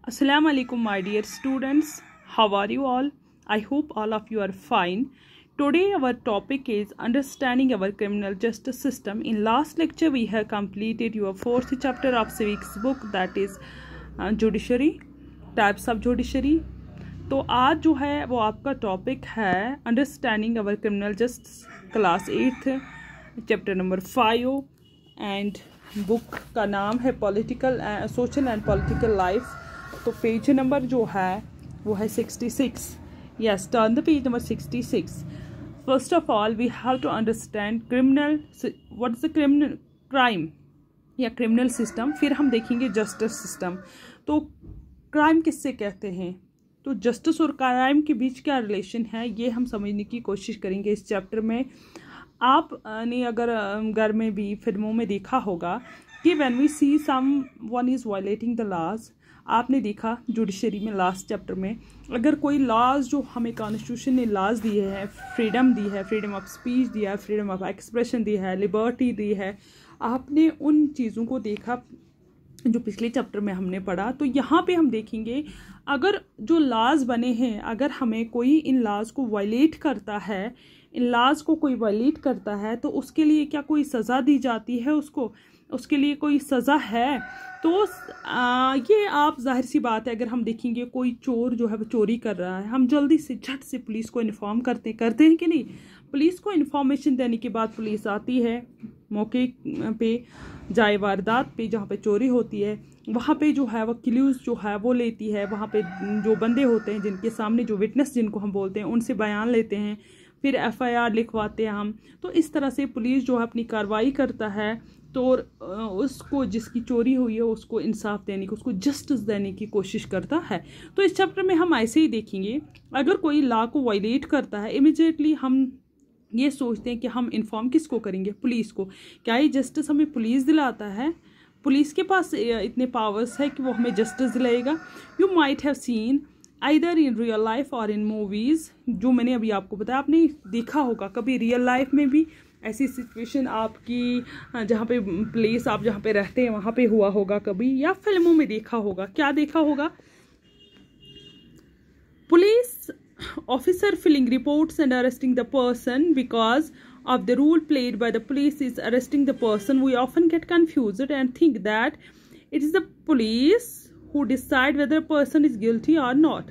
Assalamu alaikum, my dear students. How are you all? I hope all of you are fine. Today our topic is understanding our criminal justice system. In last lecture we have completed your fourth chapter of civics book, that is judiciary, types of judiciary. तो आज जो है वो आपका topic है understanding our criminal justice, class 8 chapter number 5 and book का नाम है political social and political life. तो पेज नंबर जो है वो है 66। Yes, turn the page number 66। First of all we have to understand criminal, what is the criminal crime या criminal system. फिर हम देखेंगे जस्टिस सिस्टम। तो क्राइम किससे कहते हैं, तो जस्टिस और क्राइम के बीच क्या रिलेशन है, ये हम समझने की कोशिश करेंगे इस चैप्टर में। आपने अगर घर में भी फिल्मों में देखा होगा कि when we see some one is violating the laws, आपने देखा जुडिशरी में लास्ट चैप्टर में अगर कोई लॉज जो हमें कॉन्स्टिट्यूशन ने लॉज दिए हैं, फ्रीडम दी है, फ्रीडम ऑफ स्पीच दिया है, फ्रीडम ऑफ एक्सप्रेशन दी है, लिबर्टी दी है, आपने उन चीज़ों को देखा जो पिछले चैप्टर में हमने पढ़ा। तो यहाँ पे हम देखेंगे अगर जो लॉज बने हैं, अगर हमें कोई इन लॉज को वायलेट करता है, इन लॉज को कोई वायलेट करता है तो उसके लिए क्या कोई सज़ा दी जाती है, उसके लिए कोई सज़ा है। तो ये आप जाहिर सी बात है, अगर हम देखेंगे कोई चोर जो है वो चोरी कर रहा है, हम जल्दी से झट से पुलिस को इन्फॉर्म करते हैं कि नहीं। पुलिस को इन्फॉर्मेशन देने के बाद पुलिस आती है मौके पे, जाए वारदात पे जहाँ पे चोरी होती है, वहाँ पे जो है वो क्लूज़ जो है वो लेती है, वहाँ पे जो बंदे होते हैं जिनके सामने जो विटनेस जिनको हम बोलते हैं उनसे बयान लेते हैं, फिर एफआईआर लिखवाते हैं हम। तो इस तरह से पुलिस जो है अपनी कार्रवाई करता है, तो उसको जिसकी चोरी हुई है उसको इंसाफ देने की, उसको जस्टिस देने की कोशिश करता है। तो इस चैप्टर में हम ऐसे ही देखेंगे अगर कोई लॉ को वायलेट करता है, इमीडिएटली हम ये सोचते हैं कि हम इन्फॉर्म किसको करेंगे, पुलिस को। क्या ये जस्टिस हमें पुलिस दिलाता है, पुलिस के पास इतने पावर्स है कि वो हमें जस्टिस दिलाएगा। You might have seen either in real life और इन मूवीज़, जो मैंने अभी आपको बताया, आपने देखा होगा कभी रियल लाइफ में भी ऐसी सिचुएशन आपकी जहाँ पे प्लेस आप जहाँ पे रहते हैं वहाँ पे हुआ होगा कभी, या फिल्मों में देखा होगा। क्या देखा होगा, police officer filling reports and arresting the person because of the role played by the police is arresting the person. We often get confused and think that it is the police who decide whether a person is guilty or not.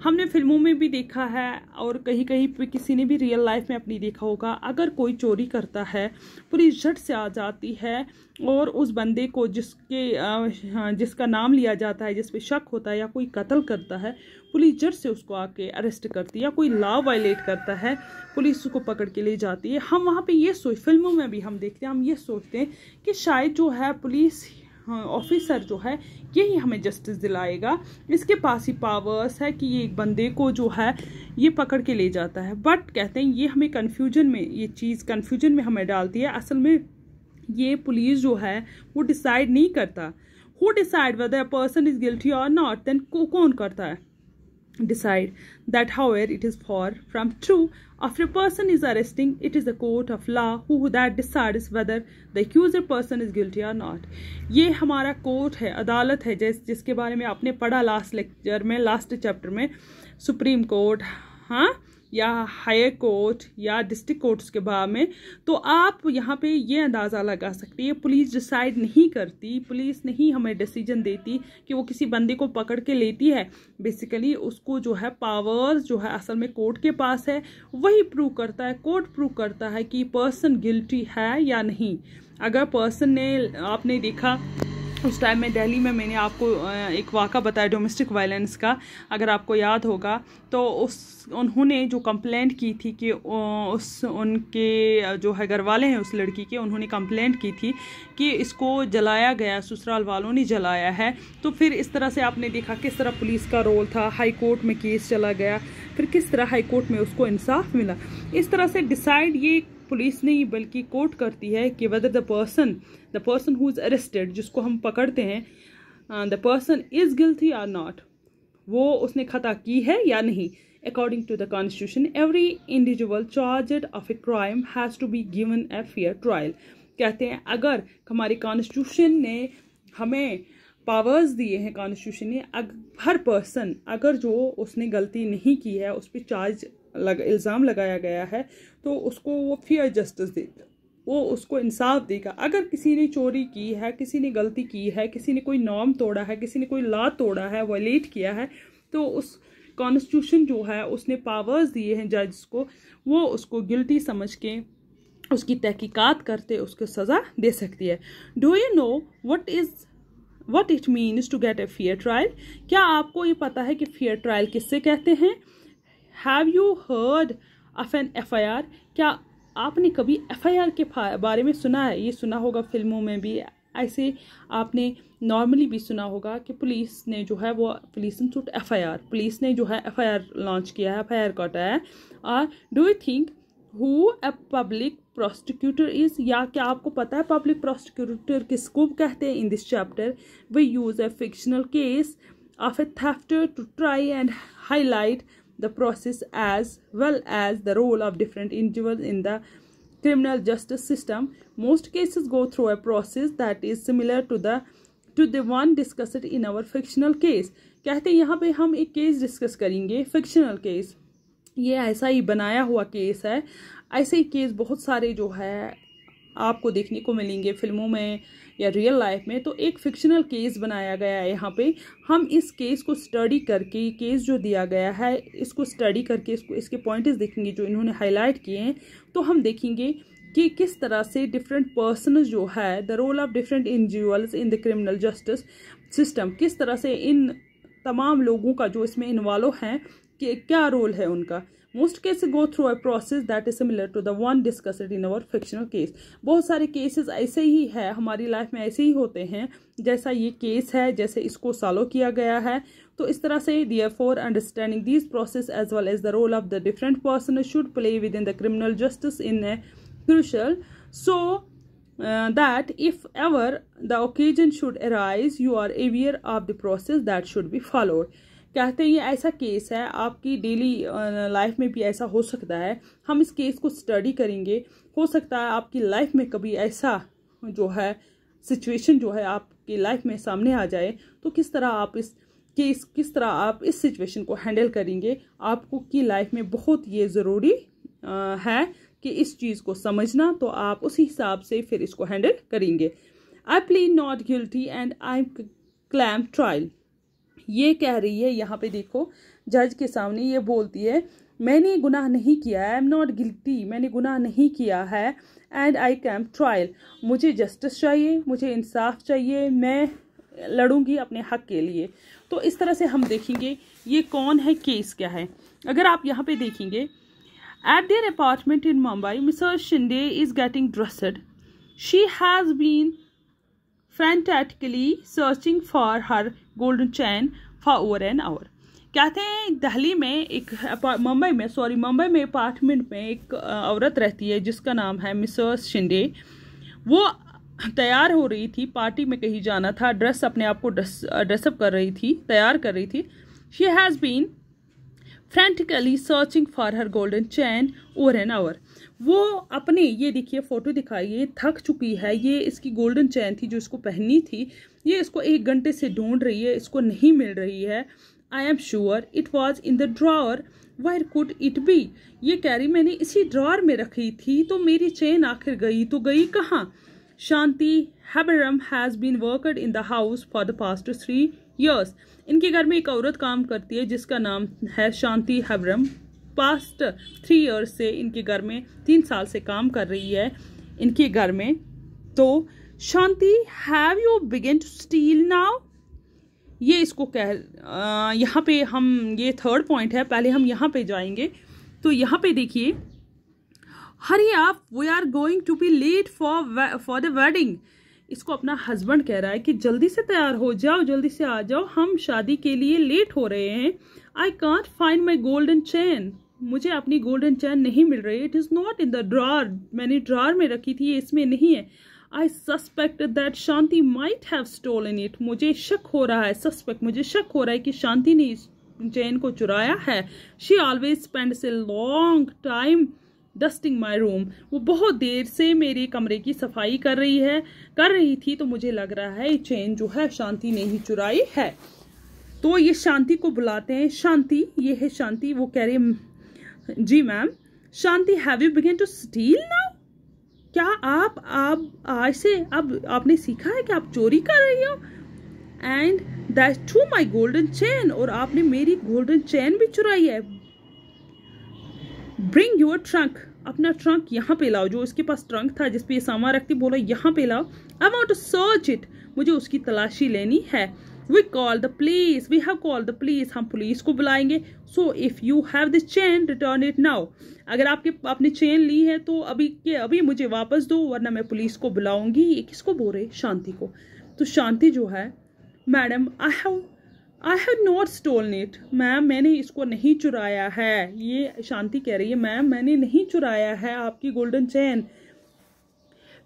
हमने फिल्मों में भी देखा है और कहीं कहीं पे किसी ने भी रियल लाइफ में अपनी देखा होगा, अगर कोई चोरी करता है पुलिस झट से आ जाती है और उस बंदे को जिसका नाम लिया जाता है, जिस पे शक होता है या कोई कत्ल करता है, पुलिस झट से उसको आके अरेस्ट करती है। या कोई लॉ वायलेट करता है, पुलिस उसको पकड़ के ले जाती है। हम वहाँ पे ये फिल्मों में भी हम देखते हैं, हम ये सोचते हैं कि शायद जो है पुलिस ऑफिसर जो है यही हमें जस्टिस दिलाएगा, इसके पास ही पावर्स है कि ये एक बंदे को जो है ये पकड़ के ले जाता है। बट कहते हैं ये हमें कन्फ्यूजन में हमें डालती है। असल में ये पुलिस जो है वो डिसाइड नहीं करता। Who decide whether a person is guilty और नॉट, देन कौन करता है decide that however it is far from true. After a person is arresting, it is the court of law who that decides whether the accused person is guilty or not. ये हमारा court है, अदालत है, जिसके बारे में आपने पढ़ा लास्ट लेक्चर में, लास्ट चैप्टर में। सुप्रीम कोर्ट, हाँ, या हायर कोर्ट या डिस्ट्रिक्ट कोर्ट्स के बारे में। तो आप यहाँ पे ये अंदाज़ा लगा सकते हैं, पुलिस डिसाइड नहीं करती, पुलिस नहीं हमें डिसीजन देती कि वो किसी बंदे को पकड़ के लेती है। बेसिकली उसको जो है पावर्स जो है असल में कोर्ट के पास है, वही प्रूव करता है, कोर्ट प्रूव करता है कि पर्सन गिल्टी है या नहीं। अगर पर्सन ने, आपने देखा उस टाइम में दिल्ली में मैंने आपको एक वाक़ा बताया डोमेस्टिक वायलेंस का, अगर आपको याद होगा, तो उन्होंने जो कंप्लेंट की थी कि उनके जो है घर वाले हैं उस लड़की के, उन्होंने कंप्लेंट की थी कि इसको जलाया गया, ससुराल वालों ने जलाया है। तो फिर इस तरह से आपने देखा किस तरह पुलिस का रोल था, हाई कोर्ट में केस चला गया, फिर किस तरह हाई कोर्ट में उसको इंसाफ मिला। इस तरह से डिसाइड ये पुलिस नहीं बल्कि कोर्ट करती है कि whether the person who is arrested, जिसको हम पकड़ते हैं, द पर्सन इज गिल्टी और नॉट, वो उसने खता की है या नहीं। According to the constitution every individual charged of a crime has to be given a fair trial. कहते हैं अगर हमारी कॉन्स्टिट्यूशन ने हमें पावर्स दिए हैं कॉन्स्टिट्यूशन ने, हर पर्सन अगर जो उसने गलती नहीं की है, उस पर इल्ज़ाम लगाया गया है, तो उसको वो फेयर जस्टिस देगा, वो उसको इंसाफ देगा। अगर किसी ने चोरी की है, किसी ने गलती की है, किसी ने कोई नॉर्म तोड़ा है, किसी ने कोई लॉ तोड़ा है, वायलेट किया है, तो उस कॉन्स्टिट्यूशन जो है उसने पावर्स दिए हैं जज को, वो उसको गिल्टी समझ के उसकी तहकीकात करते उसको सज़ा दे सकती है। Do you know what it means to get a fair trial? क्या आपको ये पता है कि फेयर ट्रायल किससे कहते हैं? Have you heard of an FIR? क्या आपने कभी FIR के बारे में सुना है? ये सुना होगा फिल्मों में भी, ऐसे आपने नॉर्मली भी सुना होगा कि पुलिस ने जो है वो पुलिस इंस्टीट्यूट FIR, पुलिस ने जो है FIR लॉन्च किया है, FIR काटा है। और do you think who a public prosecutor is? या क्या आपको पता है पब्लिक प्रोसिक्यूटर किसको कहते हैं? In this chapter we use a fictional case of a theft to try and highlight the process as well as the role of different individuals in the criminal justice system. Most cases go through a process that is similar to the one discussed in our fictional case. कहते हैं यहाँ पे हम एक case discuss करेंगे, fictional case, ये ऐसा ही बनाया हुआ केस है। ऐसे ही केस बहुत सारे जो है आपको देखने को मिलेंगे फिल्मों में या रियल लाइफ में। तो एक फिक्शनल केस बनाया गया है यहाँ पे। हम इस केस को स्टडी करके, केस जो दिया गया है इसको स्टडी करके इसके पॉइंट्स देखेंगे जो इन्होंने हाईलाइट किए हैं, तो हम देखेंगे कि किस तरह से डिफरेंट पर्सन जो है, the role of different individuals in the criminal justice system, किस तरह से इन तमाम लोगों का जो इसमें इन्वॉल्व हैं कि क्या रोल है उनका। Most cases go through a process that is similar to the one discussed in our fictional case. बहुत सारे केसेस ऐसे ही है, हमारी लाइफ में ऐसे ही होते हैं जैसा ये केस है, जैसे इसको सॉल्व किया गया है। तो इस तरह से therefore understanding these process as well as the role of the different persons should play within the criminal justice in a crucial so that if ever the occasion should arise you are aware of the process that should be followed. कहते हैं ये ऐसा case है, आपकी daily life में भी ऐसा हो सकता है। हम इस केस को स्टडी करेंगे, हो सकता है आपकी लाइफ में कभी ऐसा जो है सिचुएशन जो है आपकी लाइफ में सामने आ जाए, तो किस तरह आप इस सिचुएशन को हैंडल करेंगे। आपको की लाइफ में बहुत ये ज़रूरी है कि इस चीज़ को समझना, तो आप उसी हिसाब से फिर इसको हैंडल करेंगे। I plead not guilty and I claim trial. ये कह रही है यहाँ पे, देखो जज के सामने ये बोलती है मैंने गुनाह नहीं किया है, आई एम नॉट गिल्टी, मैंने गुनाह नहीं किया है, एंड आई कैम ट्रायल, मुझे जस्टिस चाहिए, मुझे इंसाफ चाहिए, मैं लड़ूंगी अपने हक के लिए। तो इस तरह से हम देखेंगे ये कौन है, केस क्या है। अगर आप यहाँ पे देखेंगे, at their apartment in Mumbai Mrs Shinde is getting dressed, she has been frantically searching for her golden chain for over an hour. कहते हैं दिल्ली में मुंबई में अपार्टमेंट में एक औरत रहती है जिसका नाम है मिसेस शिंदे। वो तैयार हो रही थी, पार्टी में कहीं जाना था, अपने आप को ड्रेसअप कर रही थी, तैयार कर रही थी। She has been frantically searching for her golden chain over an hour. वो अपने, ये देखिए फोटो दिखाइए, थक चुकी है। ये इसकी गोल्डन चैन थी जो इसको पहननी थी, ये इसको 1 घंटे से ढूंढ रही है, इसको नहीं मिल रही है। I am sure it was in the drawer, where could it be? ये कह रही मैंने इसी ड्रॉअर में रखी थी, तो मेरी चेन आखिर गई तो गई कहाँ? शांति हैबरम has been worked in the house for the past 3 years. इनके घर में एक औरत काम करती है जिसका नाम है शांति हैबरम। पास्ट 3 years से इनके घर में, 3 साल से काम कर रही है इनके घर में। तो Shanti, have you begin to steal now? ये इसको यहाँ पे हम, ये 3rd पॉइंट है, पहले हम यहाँ पे जाएंगे। तो यहाँ पे देखिए, hurry up, we are going to be late for the wedding. इसको अपना हस्बैंड कह रहा है कि जल्दी से तैयार हो जाओ, जल्दी से आ जाओ, हम शादी के लिए लेट हो रहे हैं। I can't find my golden chain, मुझे अपनी गोल्डन चैन नहीं मिल रही। It is not in the drawer, मैंने ड्रॉअर में रखी थी, ये इसमें नहीं है। I suspect that Shanti might have stolen it, मुझे शक हो रहा है, मुझे शक हो रहा है कि शांति ने इस चैन को चुराया है। She always spends a long time dusting my room, वो बहुत देर से मेरे कमरे की सफाई कर रही थी, तो मुझे लग रहा है ये चेन जो है शांति ने ही चुराई है। तो ये शांति को बुलाते हैं। शांति, ये है शांति। वो कह रही जी ma'am. Shanti, have you begin to steal now? क्या आप आज से अब आपने सीखा है कि आप चोरी कर रही हो? And that too my golden chain, और आपने मेरी गोल्डन चेन भी चुराई है। ब्रिंग योर ट्रंक, अपना ट्रंक यहाँ पे लाओ। जो इसके पास ट्रंक था जिसपे ये सामान रखती, बोला यहाँ पे लाओ। I want to search it, मुझे उसकी तलाशी लेनी है। We call the police, we have call the police, हम पुलिस को बुलाएंगे। So if you have this chain return it now, अगर आपने चेन ली है तो अभी के अभी मुझे वापस दो, वरना मैं पुलिस को बुलाऊंगी। ये किसको बोल रहे? शांति को। तो शांति जो है, madam I have not stolen it, ma'am मैंने इसको नहीं चुराया है। ये शांति कह रही है, मैम मैंने नहीं चुराया है आपकी golden chain.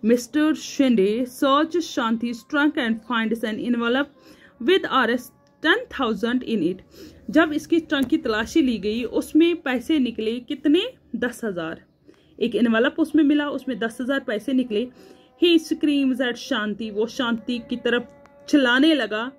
Mister Shinde search शांति's trunk and finds an envelope with Rs 10,000 in it। जब इसकी ट्रंक की तलाशी ली गई, उसमें पैसे निकले कितने? 10,000। एक एनवेलप उसमें मिला, उसमें 10,000 पैसे निकले। He screams at शांति, वो शांति की तरफ चिल्लाने लगा,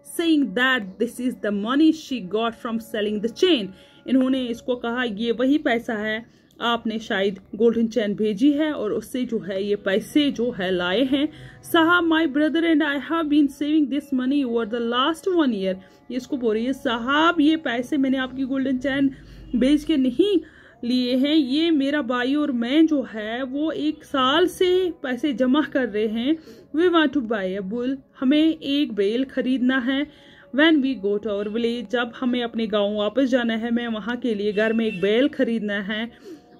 saying that this is the money she got from selling the chain। इन्होंने इसको कहा ये वही पैसा है, आपने शायद गोल्डन चेन भेजी है और उससे जो है ये पैसे जो है लाए हैं। साहब, my brother and I have been saving this money over the last 1 year। ये इसको बोल रही है, साहब ये पैसे मैंने आपकी गोल्डन चेन बेच के नहीं लिए हैं, ये मेरा भाई और मैं जो है वो 1 साल से पैसे जमा कर रहे हैं। We want to buy a bull, हमें एक बैल खरीदना है। When we go to our village, जब हमें अपने गांव वापस जाना है, मैं वहां के लिए घर में एक बैल खरीदना है।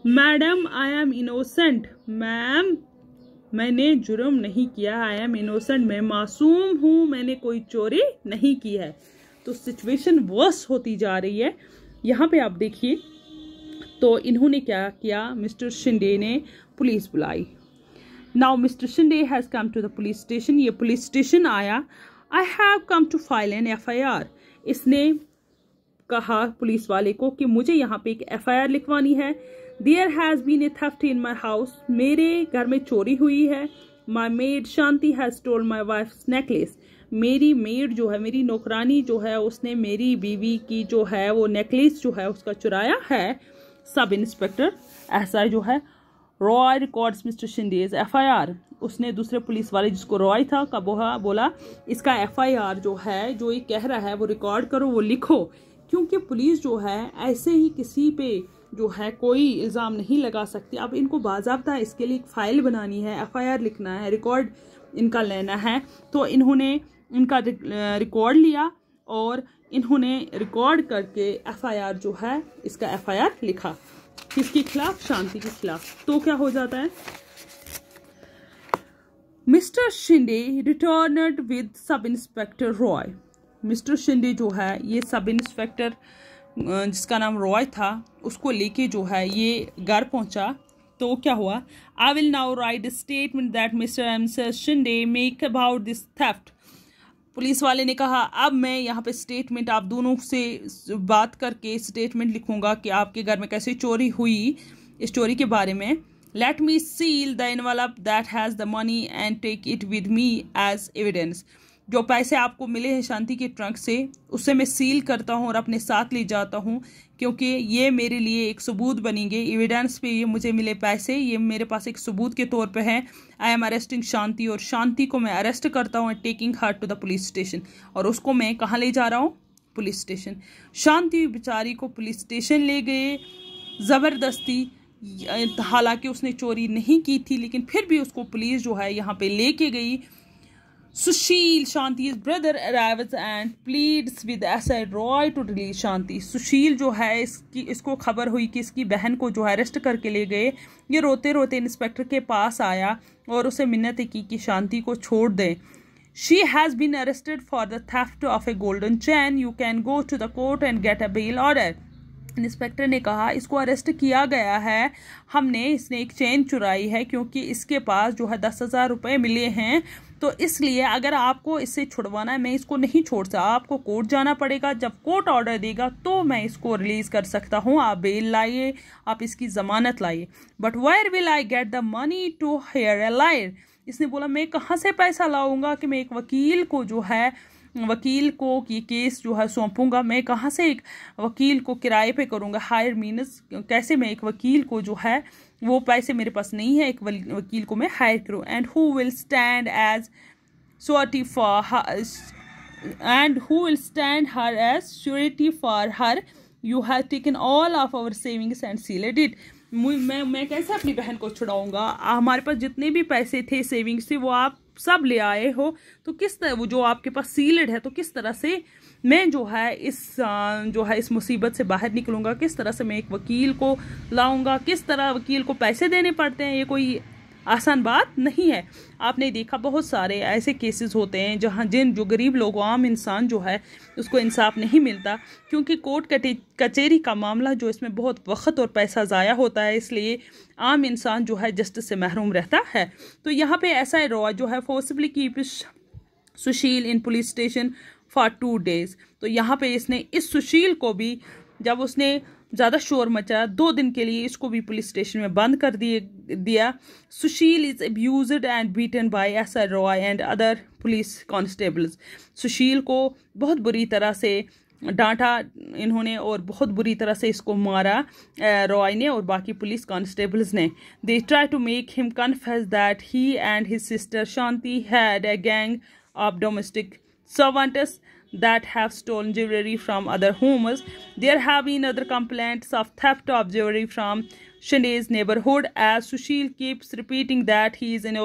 Madam I am innocent, ma'am मैंने जुर्म नहीं किया। आई एम इनोसेंट, मैं मासूम हूँ, मैंने कोई चोरी नहीं की है। तो सिचुएशन वर्स होती जा रही है। यहाँ पे आप देखिए, तो इन्होंने क्या किया, मिस्टर शिंदे ने पुलिस बुलाई। Now Mr Shinde has come to the police station. ये पुलिस स्टेशन आया। I have come to file an FIR। इसने कहा पुलिस वाले को कि मुझे यहाँ पे एक FIR लिखवानी है। There has been a theft in my house, मेरे घर में चोरी हुई है। My maid Shanti has stolen my wife's necklace। मेरी मेड जो है, मेरी नौकरानी जो है, उसने मेरी बीवी की जो है वो नेकलेस जो है उसका चुराया है। सब इंस्पेक्टर SI जो है, Roy records mister Shinde's FIR। उसने दूसरे पुलिस वाले जिसको रॉय था का बोला इसका FIR जो है, जो ये कह रहा है वो रिकॉर्ड करो, वो लिखो, क्योंकि पुलिस जो है ऐसे ही किसी पे जो है कोई इल्ज़ाम नहीं लगा सकती। अब इनको बाज़ाब्ता इसके लिए एक फ़ाइल बनानी है, FIR लिखना है, रिकॉर्ड इनका लेना है। तो इन्होंने इनका रिकॉर्ड लिया और इन्होंने रिकॉर्ड करके FIR जो है इसका FIR लिखा। किसके खिलाफ? शांति के खिलाफ। तो क्या हो जाता है, mister Shinde returned with sub inspector Roy. Mister Shinde जो है ये सब इंस्पेक्टर जिसका नाम रॉय था उसको लेके जो है ये घर पहुंचा। तो क्या हुआ, I will now right statement that mister and Mrs Shinde make about this theft. Police वाले ने कहा अब मैं यहाँ पे स्टेटमेंट आप दोनों से बात करके स्टेटमेंट लिखूंगा कि आपके घर में कैसे चोरी हुई, इस चोरी के बारे में। Let me seal the envelope that has the money and take it with me as evidence. जो पैसे आपको मिले हैं शांति के ट्रंक से, उससे मैं सील करता हूँ और अपने साथ ले जाता हूँ, क्योंकि ये मेरे लिए एक सबूत बनेंगे। एविडेंस पे ये मुझे मिले पैसे, ये मेरे पास एक सबूत के तौर पे हैं। आई एम अरेस्टिंग शांति, और शांति को मैं अरेस्ट करता हूँ, taking her to the police station. और उसको मैं कहाँ ले जा रहा हूँ? Police station. शांति बेचारी को पुलिस स्टेशन ले गए ज़बरदस्ती। हालांकि उसने चोरी नहीं की थी, लेकिन फिर भी उसको पुलिस जो है यहाँ पे लेके गई। सुशील, शांति's brother arrives and pleads with SI Roy to release शांति। सुशील जो है इसको खबर हुई कि इसकी बहन को जो है अरेस्ट करके ले गए। ये रोते रोते इंस्पेक्टर के पास आया और उसे मिन्नत की कि शांति को छोड़ दें। She has been arrested for the theft of a golden chain. You can go to the court and get a bail order। Inspector ने कहा इसको अरेस्ट किया गया है, हमने इसने एक चेन चुराई है क्योंकि इसके पास जो है 10,000 रुपये मिले हैं, तो इसलिए अगर आपको इससे छुड़वाना है मैं इसको नहीं छोड़ सकता, आपको कोर्ट जाना पड़ेगा, जब कोर्ट ऑर्डर देगा तो मैं इसको रिलीज कर सकता हूँ, आप बेल लाइए, आप इसकी जमानत लाइए। But where will I get the money to hire a lawyer. इसने बोला मैं कहाँ से पैसा लाऊंगा कि मैं एक वकील को जो है ये केस जो है सौंपूंगा, मैं कहाँ से एक वकील को किराए पे करूँगा, हायर मीनस कैसे मैं एक वकील को जो है वो पैसे मेरे पास नहीं है, एक वकील को मैं हायर करूँ। And who will stand as surety for her you have taken all of our savings and sealed it. मैं कैसे अपनी बहन को छुड़ाऊंगा, हमारे पास जितने भी पैसे थे सेविंग्स थे वो आप सब ले आए हो, तो किस तरह वो जो आपके पास सील्ड है, तो किस तरह से मैं जो है इस मुसीबत से बाहर निकलूंगा, किस तरह से मैं एक वकील को लाऊंगा, किस तरह वकील को पैसे देने पड़ते हैं, ये कोई आसान बात नहीं है। आपने देखा बहुत सारे ऐसे केसेस होते हैं जहां जो गरीब लोग, आम इंसान जो है उसको इंसाफ नहीं मिलता, क्योंकि कोर्ट कचहरी का मामला जो इसमें बहुत वक्त और पैसा ज़ाया होता है, इसलिए आम इंसान जो है जस्टिस से महरूम रहता है। तो यहाँ पे SI रॉय जो है forcibly keep Sushil in police station for 2 days। तो यहाँ पे इसने इस सुशील को भी, जब उसने ज़्यादा शोर मचा, 2 दिन के लिए इसको भी पुलिस स्टेशन में बंद कर दिया। Sushil is abused and beaten by SI Roy and other police constables. Sushil को बहुत बुरी तरह से डांटा इन्होंने और बहुत बुरी तरह से इसको मारा रॉय ने और बाकी पुलिस कांस्टेबल्स ने। They try to make him confess that he and his sister Shanti had a gang of domestic servants that have stolen jewelry from other homes. There have been other complaints of theft of jewelry from Shinde's neighborhood, as Sushil keeps repeating that he is an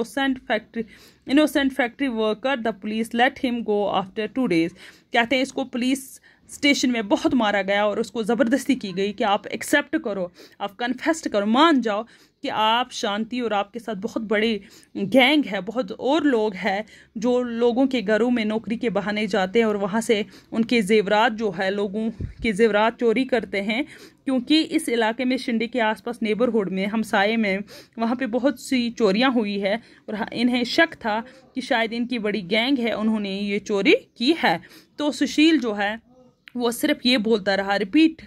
innocent factory worker. The police let him go after 2 days. कहते हैं इसको police station में बहुत मारा गया और उसको ज़बरदस्ती की गई कि आप एक्सेप्ट करो, आप कन्फेस्ट करो, मान जाओ कि आप शांति और आपके साथ बहुत बड़े गैंग है, बहुत और लोग हैं जो लोगों के घरों में नौकरी के बहाने जाते हैं और वहाँ से उनके जेवरात जो है, लोगों के जेवरात चोरी करते हैं, क्योंकि इस इलाके में शिंदे के आसपास नेबरहुड में, हमसाये में, वहाँ पे बहुत सी चोरियाँ हुई है और इन्हें शक था कि शायद इनकी बड़ी गैंग है, उन्होंने ये चोरी की है। तो सुशील जो है वो सिर्फ ये बोलता रहा, रिपीट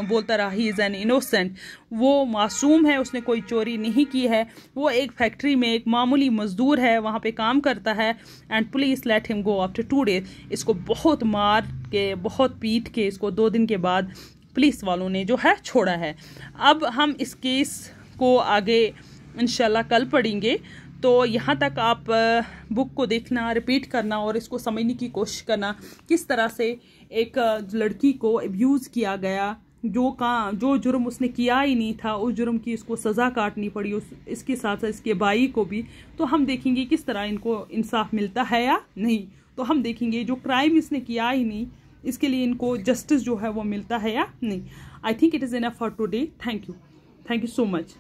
बोलता रहा, ही इज़ एन इनोसेंट, वो मासूम है, उसने कोई चोरी नहीं की है, वो एक फैक्ट्री में एक मामूली मजदूर है, वहाँ पे काम करता है। And police let him go after 2 days। इसको बहुत मार के, बहुत पीट के इसको 2 दिन के बाद पुलिस वालों ने जो है छोड़ा है। अब हम इस केस को आगे इंशाल्लाह कल पढ़ेंगे, तो यहाँ तक आप बुक को देखना, रिपीट करना और इसको समझने की कोशिश करना किस तरह से एक लड़की को अब्यूज़ किया गया, जो जुर्म उसने किया ही नहीं था, उस जुर्म की इसको सज़ा काटनी पड़ी, इसके साथ साथ इसके भाई को भी। तो हम देखेंगे किस तरह इनको इंसाफ मिलता है या नहीं। तो हम देखेंगे जो क्राइम इसने किया ही नहीं, इसके लिए इनको जस्टिस जो है वो मिलता है या नहीं। I think it is enough for today. Thank you so much.